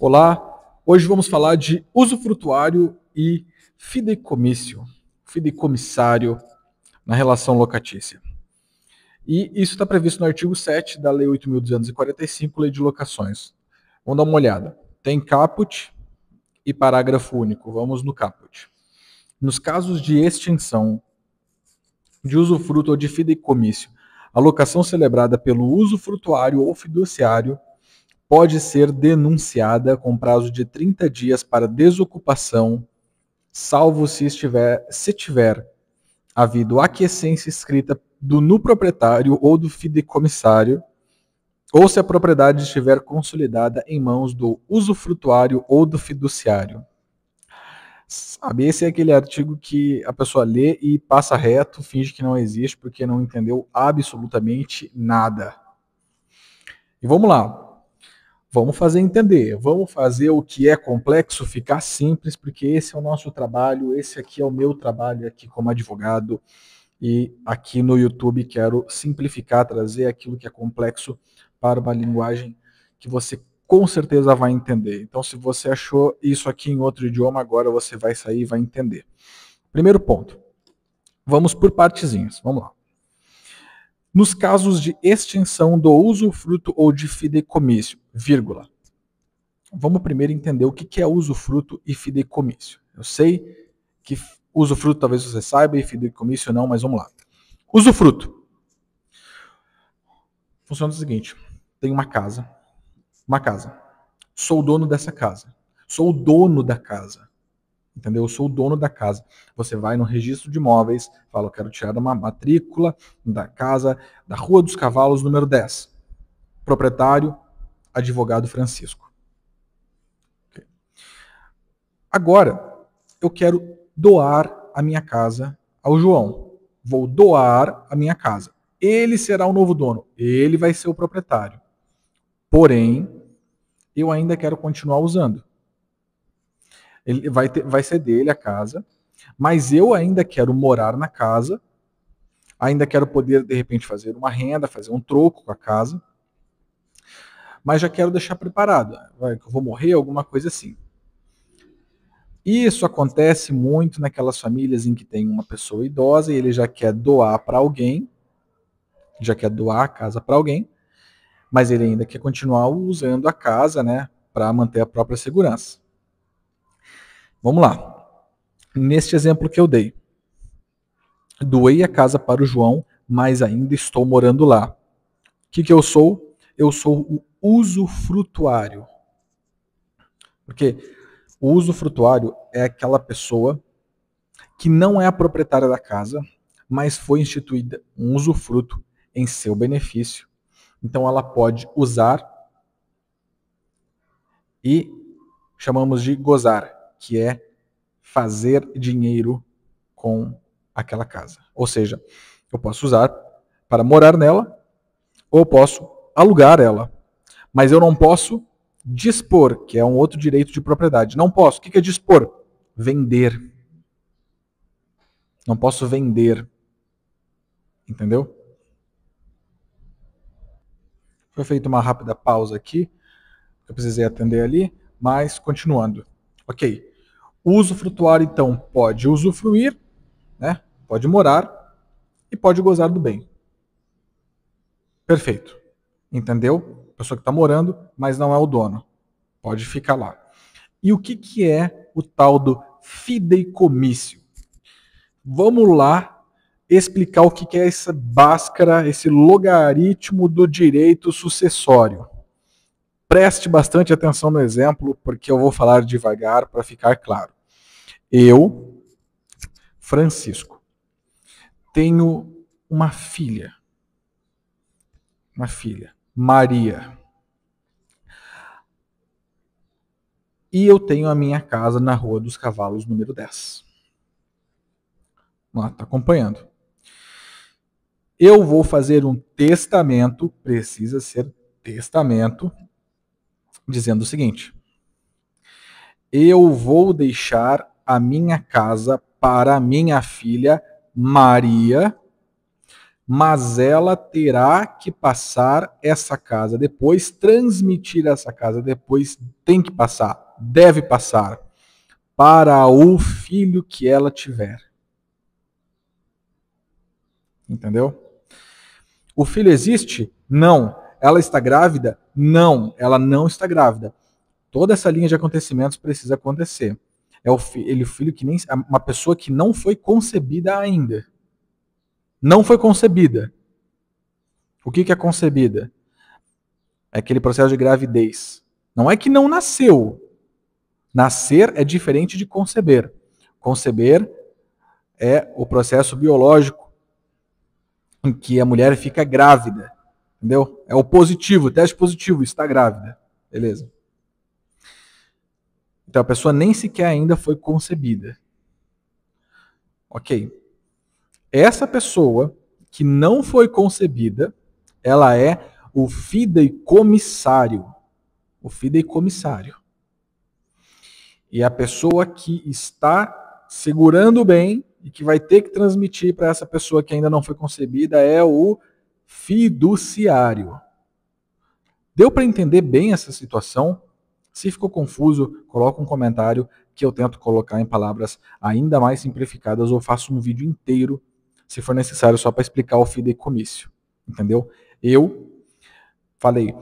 Olá, hoje vamos falar de usufrutuário e fideicommício, fideicomissário na relação locatícia. E isso está previsto no artigo 7 da Lei 8.245, Lei de Locações. Vamos dar uma olhada. Tem caput e parágrafo único. Vamos no caput. Nos casos de extinção de usufruto ou de fideicommício, a locação celebrada pelo usufrutuário ou fiduciário pode ser denunciada com prazo de 30 dias para desocupação, salvo se tiver havido aquiescência escrita no proprietário ou do fideicomissário, ou se a propriedade estiver consolidada em mãos do usufrutuário ou do fiduciário. Sabe, esse é aquele artigo que a pessoa lê e passa reto, finge que não existe porque não entendeu absolutamente nada. E vamos lá. Vamos fazer entender, vamos fazer o que é complexo ficar simples, porque esse é o nosso trabalho, esse aqui é o meu trabalho aqui como advogado, e aqui no YouTube quero simplificar, trazer aquilo que é complexo para uma linguagem que você com certeza vai entender. Então, se você achou isso aqui em outro idioma, agora você vai sair e vai entender. Primeiro ponto, vamos por partezinhas, vamos lá. Nos casos de extinção do usufruto ou de fideicommício, vírgula. Vamos primeiro entender o que é usufruto e fideicommício. Eu sei que usufruto talvez você saiba e fideicommício não, mas vamos lá. Usufruto. Funciona o seguinte, tem uma casa. Sou o dono dessa casa. Sou o dono da casa. Entendeu? Eu sou o dono da casa. Você vai no registro de imóveis, fala, eu quero tirar uma matrícula da casa da Rua dos Cavalos, número 10. Proprietário, advogado Francisco. Okay. Agora, eu quero doar a minha casa ao João. Vou doar a minha casa. Ele será o novo dono. Ele vai ser o proprietário. Porém, eu ainda quero continuar usando. Ele vai ser dele a casa, mas eu ainda quero morar na casa, ainda quero poder, de repente, fazer uma renda, fazer um troco com a casa, mas já quero deixar preparado. Que eu vou morrer, alguma coisa assim. Isso acontece muito naquelas famílias em que tem uma pessoa idosa e ele já quer doar para alguém, já quer doar a casa para alguém, mas ele ainda quer continuar usando a casa, né, para manter a própria segurança. Vamos lá. Neste exemplo que eu dei, doei a casa para o João, mas ainda estou morando lá. O que eu sou? Eu sou o usufrutuário. Porque o usufrutuário é aquela pessoa que não é a proprietária da casa, mas foi instituída um usufruto em seu benefício. Então ela pode usar e chamamos de gozar, que é fazer dinheiro com aquela casa. Ou seja, eu posso usar para morar nela ou posso alugar ela. Mas eu não posso dispor, que é um outro direito de propriedade. Não posso. O que é dispor? Vender. Não posso vender. Entendeu? Foi feita uma rápida pausa aqui. Eu precisei atender ali, mas continuando. Ok. O usufrutuário, então, pode usufruir, né? Pode morar e pode gozar do bem. Perfeito. Entendeu? Pessoa que está morando, mas não é o dono. Pode ficar lá. E o que é o tal do fideicommício? Vamos lá explicar o que é essa báscara, esse logaritmo do direito sucessório. Preste bastante atenção no exemplo, porque eu vou falar devagar para ficar claro. Eu, Francisco, tenho uma filha, Maria. E eu tenho a minha casa na Rua dos Cavalos, número 10. Vamos lá, tá acompanhando. Eu vou fazer um testamento, precisa ser testamento, dizendo o seguinte: eu vou deixar a minha casa para a minha filha Maria mas ela terá que passar essa casa depois, transmitir essa casa depois, tem que passar, deve passar, para o filho que ela tiver. Entendeu? O filho existe? Não. Ela está grávida? Não, ela não está grávida. Toda essa linha de acontecimentos precisa acontecer. É o filho que nem uma pessoa que não foi concebida ainda. Não foi concebida. O que é concebida? É aquele processo de gravidez. Não é que não nasceu. Nascer é diferente de conceber. Conceber é o processo biológico em que a mulher fica grávida. Entendeu? É o positivo, teste positivo, está grávida. Beleza. Então a pessoa nem sequer ainda foi concebida. Ok. Essa pessoa que não foi concebida, ela é o fideicomissário. O fideicomissário. E a pessoa que está segurando bem e que vai ter que transmitir para essa pessoa que ainda não foi concebida é o fiduciário. Deu para entender bem essa situação? Se ficou confuso, coloca um comentário que eu tento colocar em palavras ainda mais simplificadas ou faço um vídeo inteiro, se for necessário, só para explicar o fideicommício. Entendeu? Eu falei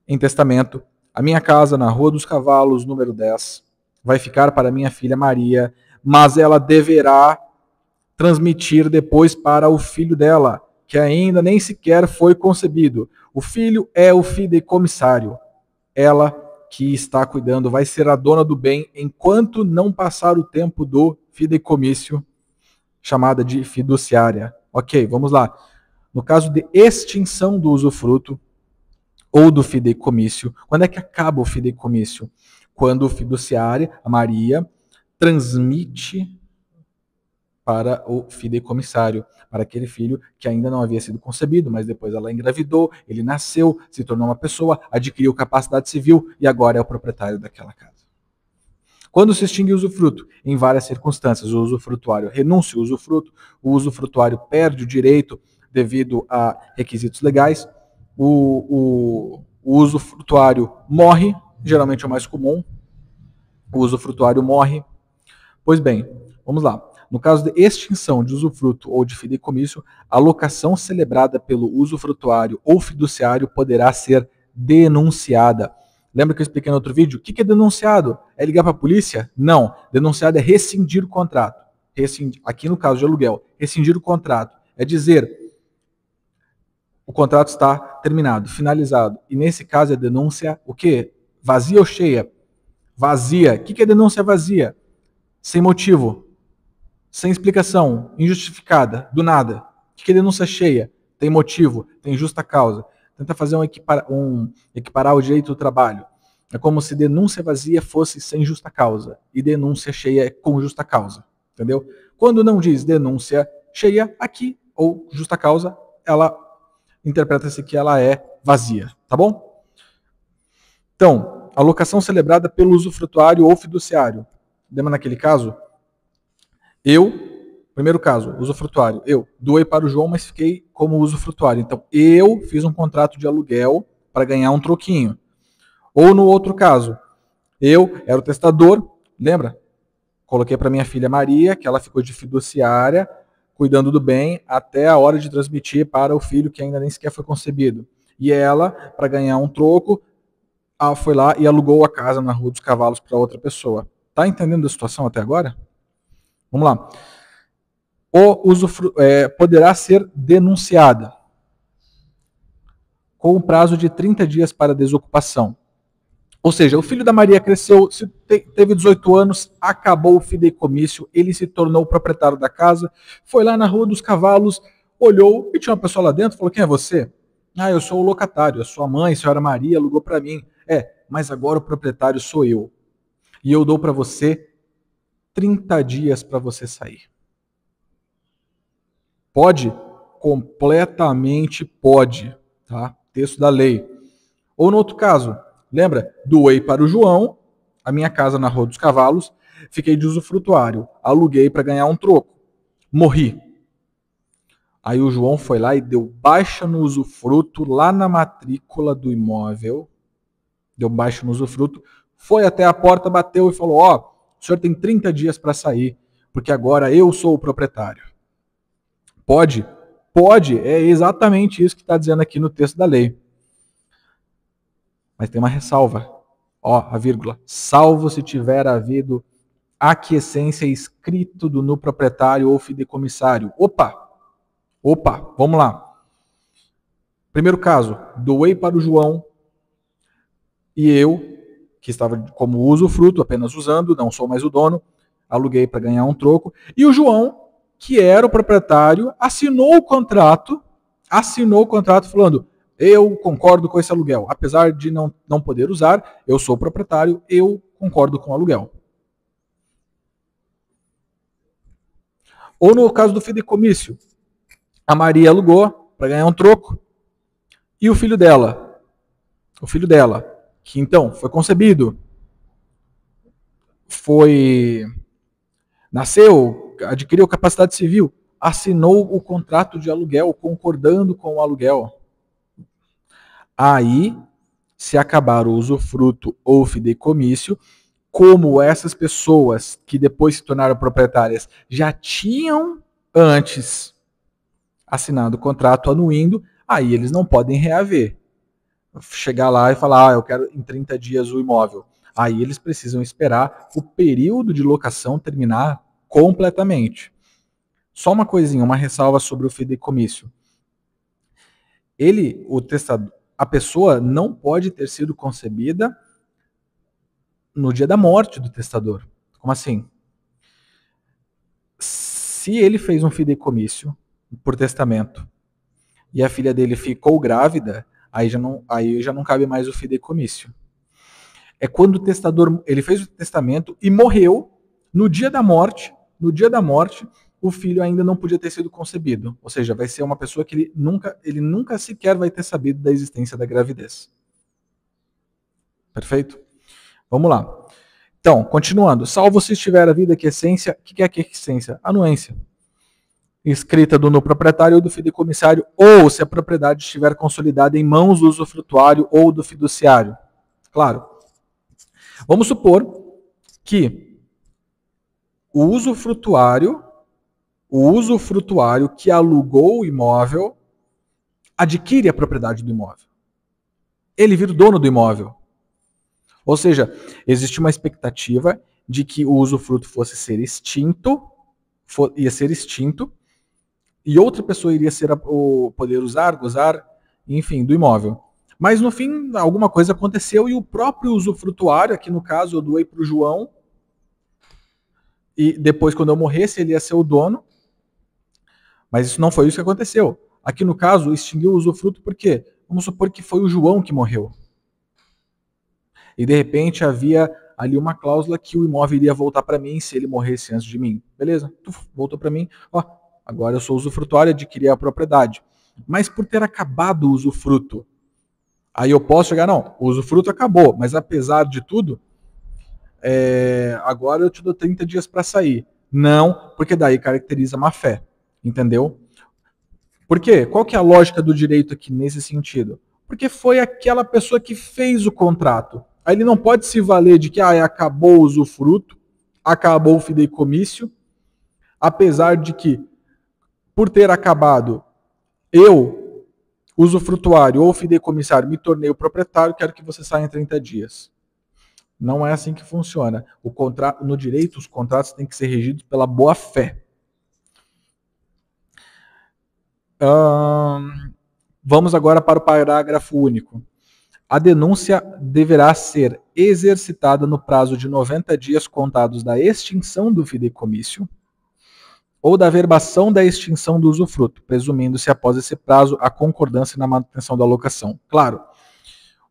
em testamento, a minha casa na Rua dos Cavalos, número 10, vai ficar para minha filha Maria, mas ela deverá transmitir depois para o filho dela, que ainda nem sequer foi concebido. O filho é o fideicomissário. Ela que está cuidando vai ser a dona do bem enquanto não passar o tempo do fideicommício, chamada de fiduciária. Ok, vamos lá. No caso de extinção do usufruto ou do fideicommício, quando é que acaba o fideicommício? Quando o fiduciário, a Maria, transmite para o fideicomissário, para aquele filho que ainda não havia sido concebido, mas depois ela engravidou, ele nasceu, se tornou uma pessoa, adquiriu capacidade civil e agora é o proprietário daquela casa. Quando se extingue o usufruto? Em várias circunstâncias. O usufrutuário renuncia ao usufruto, o usufrutuário perde o direito devido a requisitos legais, o usufrutuário morre, geralmente é o mais comum, o usufrutuário morre. Pois bem, vamos lá. No caso de extinção de usufruto ou de fideicommício, a locação celebrada pelo usufrutuário ou fiduciário poderá ser denunciada. Lembra que eu expliquei no outro vídeo? O que é denunciado? É ligar para a polícia? Não. Denunciado é rescindir o contrato. Aqui no caso de aluguel, rescindir o contrato é dizer o contrato está terminado, finalizado. E nesse caso a denúncia, o quê? Vazia ou cheia? Vazia. O que é denúncia vazia? Sem motivo, sem explicação, injustificada, do nada. O que é denúncia cheia? Tem motivo, tem justa causa. Tenta fazer equiparar o direito do trabalho. É como se denúncia vazia fosse sem justa causa e denúncia cheia é com justa causa. Entendeu? Quando não diz denúncia cheia aqui ou justa causa, ela interpreta-se que ela é vazia. Tá bom? Então, a locação celebrada pelo usufrutuário ou fiduciário. Lembra naquele caso? Primeiro caso, usufrutuário, eu doei para o João, mas fiquei como usufrutuário. Então, eu fiz um contrato de aluguel para ganhar um troquinho. Ou no outro caso, eu era o testador, lembra? Coloquei para minha filha Maria, que ela ficou de fiduciária, cuidando do bem, até a hora de transmitir para o filho que ainda nem sequer foi concebido. E ela, para ganhar um troco, foi lá e alugou a casa na Rua dos Cavalos para outra pessoa. Tá entendendo a situação até agora? Vamos lá. Poderá ser denunciada com um prazo de 30 dias para desocupação. Ou seja, o filho da Maria cresceu, teve 18 anos, acabou o fideicommício, ele se tornou o proprietário da casa, foi lá na Rua dos Cavalos, olhou e tinha uma pessoa lá dentro, falou, quem é você? Ah, eu sou o locatário, a sua mãe, a senhora Maria, alugou para mim. Mas agora o proprietário sou eu. E eu dou para você 30 dias para você sair. Pode? Completamente pode. Tá? Texto da lei. Ou no outro caso, lembra? Doei para o João, a minha casa na Rua dos Cavalos, fiquei de usufrutuário, aluguei para ganhar um troco. Morri. Aí o João foi lá e deu baixa no usufruto lá na matrícula do imóvel. Deu baixa no usufruto, foi até a porta, bateu e falou: ó, o senhor tem 30 dias para sair, porque agora eu sou o proprietário. Pode? Pode, é exatamente isso que está dizendo aqui no texto da lei. Mas tem uma ressalva. Ó, a vírgula. Salvo se tiver havido aquiescência escrito no proprietário ou fideicomissário. Opa, vamos lá. Primeiro caso, doei para o João e eu, que estava como usufruto, apenas usando, não sou mais o dono, aluguei para ganhar um troco. E o João, que era o proprietário, assinou o contrato falando: eu concordo com esse aluguel. Apesar de não poder usar, eu sou o proprietário, eu concordo com o aluguel. Ou no caso do fideicommício, a Maria alugou para ganhar um troco e o filho dela, que então foi concebido, nasceu, adquiriu capacidade civil, assinou o contrato de aluguel, concordando com o aluguel. Aí, se acabar o usufruto ou fideicommício, como essas pessoas que depois se tornaram proprietárias já tinham antes assinado o contrato anuindo, aí eles não podem reaver. Chegar lá e falar: eu quero em 30 dias o imóvel. Aí eles precisam esperar o período de locação terminar completamente. Só uma coisinha, uma ressalva sobre o fideicommício. O testador, a pessoa não pode ter sido concebida no dia da morte do testador. Como assim? Se ele fez um fideicommício por testamento e a filha dele ficou grávida, aí já não cabe mais o fideicommício. É quando o testador, ele fez o testamento e morreu no dia da morte, o filho ainda não podia ter sido concebido. Ou seja, vai ser uma pessoa que ele nunca sequer vai ter sabido da existência da gravidez. Perfeito? Vamos lá. Então, continuando. Salvo se estiver havido aquiescência. O que é aquiescência? Anuência. Escrita no proprietário ou do fideicomissário, ou se a propriedade estiver consolidada em mãos do usufrutuário ou do fiduciário. Claro. Vamos supor que o usufrutuário que alugou o imóvel adquire a propriedade do imóvel. Ele vira o dono do imóvel. Ou seja, existe uma expectativa de que o usufruto ia ser extinto, e outra pessoa iria poder usar, gozar, enfim, do imóvel. Mas no fim, alguma coisa aconteceu e o próprio usufrutuário, aqui no caso eu doei para o João, e depois, quando eu morresse, ele ia ser o dono. Mas isso não foi isso que aconteceu. Aqui no caso, extinguiu o usufruto por quê? Vamos supor que foi o João que morreu. E de repente havia ali uma cláusula que o imóvel iria voltar para mim se ele morresse antes de mim. Beleza, voltou para mim. Ó, agora eu sou usufrutuário, adquiri a propriedade. Mas por ter acabado o usufruto, aí eu posso chegar, não, o usufruto acabou, mas apesar de tudo, agora eu te dou 30 dias para sair. Não, porque daí caracteriza má fé. Entendeu? Por quê? Qual que é a lógica do direito aqui nesse sentido? Porque foi aquela pessoa que fez o contrato. Aí ele não pode se valer de que acabou o usufruto, acabou o fideicommício, apesar de que, por ter acabado, eu, usufrutuário ou fideicomissário, me tornei o proprietário, quero que você saia em 30 dias. Não é assim que funciona. No direito, os contratos têm que ser regidos pela boa-fé. Vamos agora para o parágrafo único. A denúncia deverá ser exercitada no prazo de 90 dias contados da extinção do fideicommício ou da averbação da extinção do usufruto, presumindo-se após esse prazo a concordância na manutenção da locação. Claro,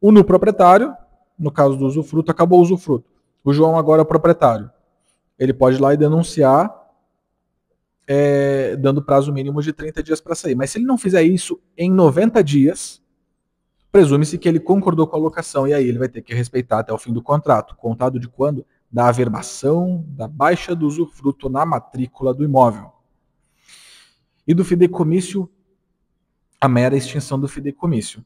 no proprietário, no caso do usufruto, acabou o usufruto. O João agora é o proprietário. Ele pode ir lá e denunciar dando prazo mínimo de 30 dias para sair. Mas se ele não fizer isso em 90 dias, presume-se que ele concordou com a locação e aí ele vai ter que respeitar até o fim do contrato. Contado de quando? Da averbação, da baixa do usufruto na matrícula do imóvel. E do fideicommício, a mera extinção do fideicommício.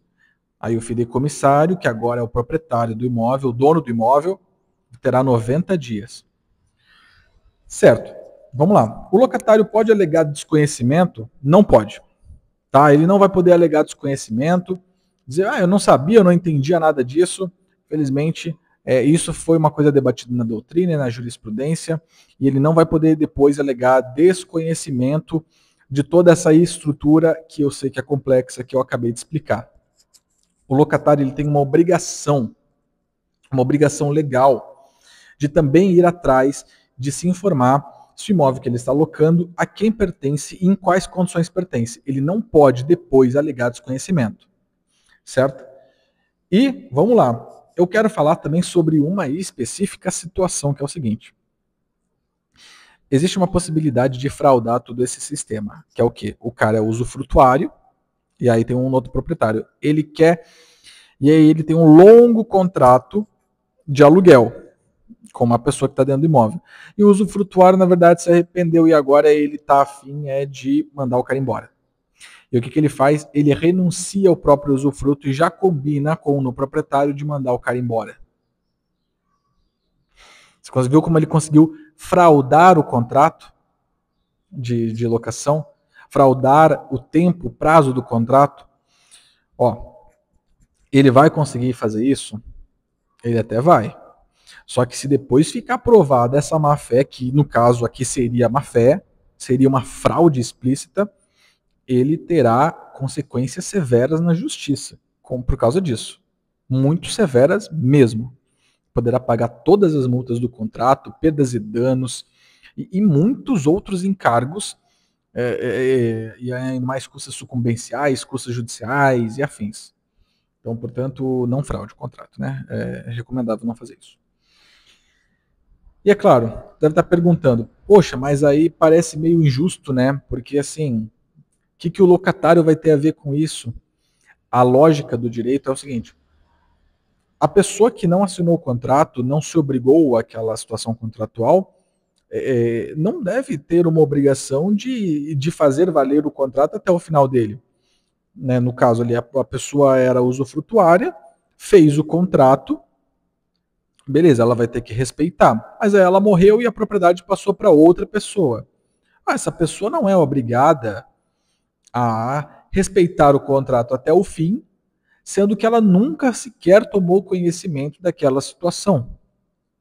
Aí o fideicomissário, que agora é o proprietário do imóvel, o dono do imóvel, terá 90 dias. Certo. Vamos lá. O locatário pode alegar desconhecimento? Não pode. Tá? Ele não vai poder alegar desconhecimento, dizer, eu não sabia, eu não entendia nada disso. Felizmente, isso foi uma coisa debatida na doutrina e na jurisprudência, e ele não vai poder depois alegar desconhecimento de toda essa estrutura que eu sei que é complexa, que eu acabei de explicar. O locatário ele tem uma obrigação legal de também ir atrás de se informar se o imóvel que ele está alocando a quem pertence e em quais condições pertence. Ele não pode depois alegar desconhecimento, certo? E, vamos lá, eu quero falar também sobre uma específica situação, que é o seguinte. Existe uma possibilidade de fraudar todo esse sistema, que é o quê? O cara é usufrutuário, e aí tem um outro proprietário. Ele quer, e aí ele tem um longo contrato de aluguel com uma pessoa que está dentro do imóvel. E o usufrutuário, na verdade, se arrependeu e agora ele está afim de mandar o cara embora. E o que ele faz? Ele renuncia ao próprio usufruto e já combina com o proprietário de mandar o cara embora. Você viu como ele conseguiu fraudar o contrato de locação? Fraudar o tempo, o prazo do contrato? Ele vai conseguir fazer isso? Ele até vai. Só que se depois ficar provada essa má-fé, que no caso aqui seria má-fé, seria uma fraude explícita, ele terá consequências severas na justiça por causa disso. Muito severas mesmo. Poderá pagar todas as multas do contrato, perdas e danos, e muitos outros encargos, e ainda mais custas sucumbenciais, custas judiciais e afins. Então, portanto, não fraude o contrato, né? É recomendável não fazer isso. E é claro, deve estar perguntando, poxa, mas aí parece meio injusto, né? Porque assim, o que o locatário vai ter a ver com isso? A lógica do direito é o seguinte: a pessoa que não assinou o contrato, não se obrigou àquela situação contratual, não deve ter uma obrigação de fazer valer o contrato até o final dele. Né? No caso ali, a pessoa era usufrutuária, fez o contrato, beleza, ela vai ter que respeitar. Mas aí ela morreu e a propriedade passou para outra pessoa. Essa pessoa não é obrigada a respeitar o contrato até o fim, sendo que ela nunca sequer tomou conhecimento daquela situação.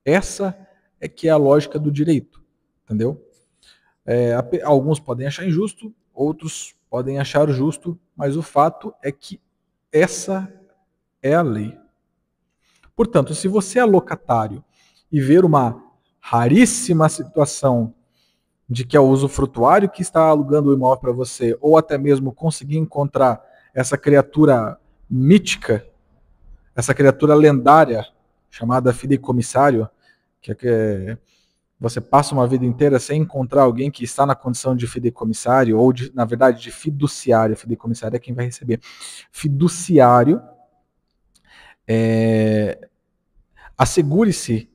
Essa é que é a lógica do direito, entendeu? Alguns podem achar injusto, outros podem achar justo, mas o fato é que essa é a lei. Portanto, se você é locatário e ver uma raríssima situação de que é o usufrutuário que está alugando o imóvel para você, ou até mesmo conseguir encontrar essa criatura mítica, essa criatura lendária, chamada fideicomissário, você passa uma vida inteira sem encontrar alguém que está na condição de fideicomissário, ou na verdade de fiduciário. Fideicomissário é quem vai receber. Fiduciário, assegure-se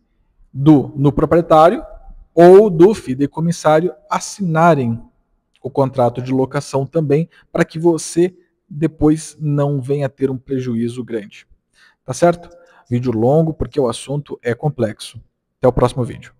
no proprietário ou do fideicomissário assinarem o contrato de locação também, para que você depois não venha ter um prejuízo grande. Tá certo? Vídeo longo porque o assunto é complexo. Até o próximo vídeo.